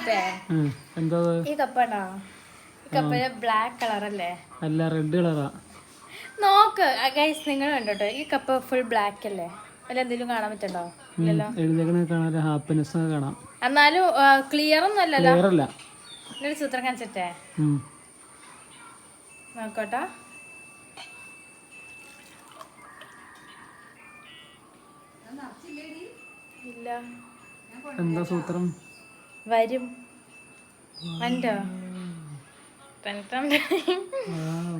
കപ്പേ എന്താ ഈ കപ്പടാ ഈ കപ്പ ബ്ലാക്ക് കളറല്ലേ അല്ല റെഡ് കളറാ നോക്ക് ഗൈസ് നിങ്ങൾ കണ്ടോട്ടോ ഈ കപ്പ ഫുൾ ബ്ലാക്ക് അല്ലേ അല്ല എന്തെങ്കിലും കാണാൻ പറ്റണ്ടോ ഇല്ലല്ലോ എഴുതിയേക്കണ കാണാൻ ഹാപ്പിനെസ് കാണാം എന്നാലും ക്ലിയർ ഒന്നും അല്ലല്ലോ ക്ലിയർ അല്ല എന്നൊരു സൂത്രം കാണിച്ചിട്ടേ നോക്കോട്ടോ ഇല്ല എന്താ സൂത്രം വരും കണ്ടോ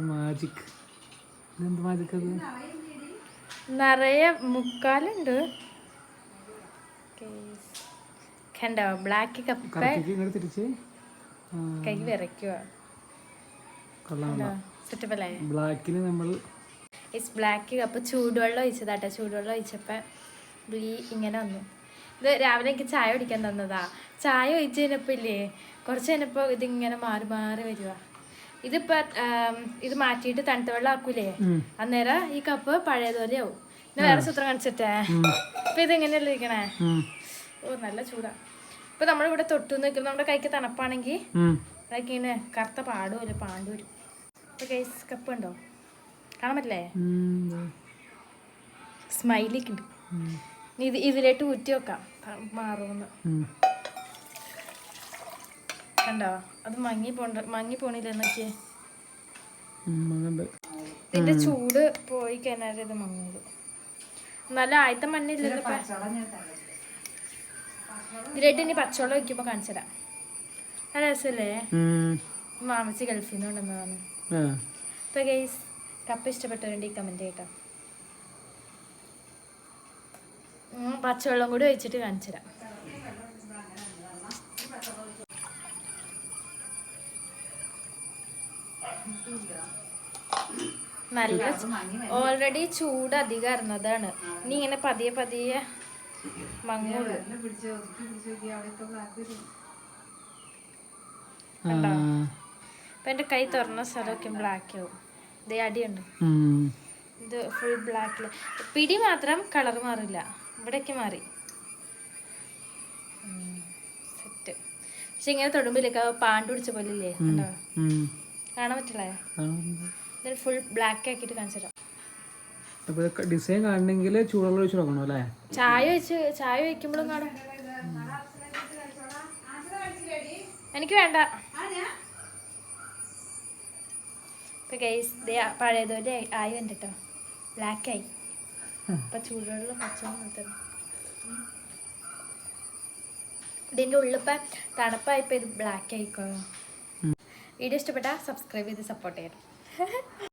മാജിക് എന്ത് മാജിക് അത് നിറയെ മുക്കാലുണ്ട് കണ്ടോ ബ്ലാക്ക് കപ്പ തിരിച്ച് കൈ വിറയ്ക്കുക സെറ്റപ്പല്ലേ ബ്ലാക്കിന് നമ്മൾ ബ്ലാക്ക് കപ്പ് ചൂടുവെള്ളം ഒഴിച്ചതാട്ടോ ചൂടുവെള്ളം ഒഴിച്ചപ്പോൾ ഇങ്ങനെ വന്നു ഇത് രാവിലെ എനിക്ക് ചായ കുടിക്കാൻ തന്നതാ ചായ ഒഴിച്ച് കഴിഞ്ഞപ്പോൾ ഇല്ലേ കുറച്ച് കഴിഞ്ഞപ്പോൾ ഇതിങ്ങനെ മാറി മാറി വരിക ഇതിപ്പോൾ ഇത് മാറ്റിയിട്ട് തണുത്ത വെള്ളം ആക്കൂലേ അന്നേരം ഈ കപ്പ് പഴയതുപോലെ ആവും പിന്നെ വേറെ സൂത്രം കാണിച്ചിട്ടേ ഇപ്പം ഇതെങ്ങനെയല്ലേ ഇരിക്കണേ ഓ നല്ല ചൂടാ ഇപ്പം നമ്മളിവിടെ തൊട്ടു നിൽക്കും നമ്മുടെ കൈക്ക് തണുപ്പാണെങ്കിൽ അതൊക്കെ ഇങ്ങനെ കറുത്ത പാടുമല്ലോ പാണ്ട് വരും ഇപ്പം കൈസ് കപ്പ് ഉണ്ടോ കാണാൻ പറ്റില്ലേ സ്മൈലിക്ക് ഉണ്ട് ഇതിലേക്ക് ഊറ്റി വെക്കാം മാറുമെന്ന് കണ്ടോ അത് മങ്ങി പോണില്ല എന്നൊക്കെ ഇതിന്റെ ചൂട് പോയി കഴിഞ്ഞാൽ ഇത് മങ്ങുള്ളൂ നല്ല ആദ്യത്തെ മണ്ണില്ലല്ലോ ഇതിലായിട്ട് ഇനി പച്ചവെള്ളം വയ്ക്കുമ്പോ കാണിച്ചരാം നല്ല രസമല്ലേ മാമച്ചി ഗൾഫിൽ നിന്ന് കൊണ്ടുവന്നതാണ് ഇപ്പൊ ഗൈസ് കപ്പ ഇഷ്ടപ്പെട്ടവരുണ്ട് ഈ കമന്റ് കേട്ടോ പച്ചവെള്ളം കൂടി ഒഴിച്ചിട്ട് കാണിച്ചുതരാം നല്ല ഓൾറെഡി ചൂട് അധികമായിരുന്നു അതാണ് ഇനി ഇങ്ങനെ പതിയെ പതിയെ മങ്ങുള്ളൂ കണ്ടോ അപ്പൊ എന്റെ കൈ തുറന്ന സ്ഥലമൊക്കെ ബ്ലാക്ക് ആവും ഇതേ അടിയുണ്ട് ഇത് ഫുൾ ബ്ലാക്കില് പിടി മാത്രം കളർ മാറില്ല ഇവിടെയൊക്കെ മാറി സെറ്റ് പക്ഷെ ഇങ്ങനെ തൊടുമ്പിലേക്ക് പാണ്ട് പിടിച്ച പോലെ ഇല്ലേ കണ്ടോ കാണാൻ പറ്റില്ലേ ഫുൾ ബ്ലാക്ക് ആക്കിയിട്ട് കാണിച്ചിടാം ഡിസൈൻ കാണണമെങ്കിൽ ചൂടുവെള്ളം ഒഴിച്ച് നോക്കണം അല്ലേ ചായ വെക്കുമ്പോഴും കാണും എനിക്ക് വേണ്ട ഇപ്പൊ ഗൈസ് പഴയതുപോലെ ആയി വന്നിട്ടോ ബ്ലാക്കായി ഇപ്പൊ ചൂടുവെള്ളം പച്ചവെള്ളം ഇതിൻ്റെ ഉള്ളിപ്പോൾ തണുപ്പായിപ്പോൾ ഇത് ബ്ലാക്ക് ആയിക്കോ വീഡിയോ ഇഷ്ടപ്പെട്ടാൽ സബ്സ്ക്രൈബ് ചെയ്ത് സപ്പോർട്ട് ചെയ്യണം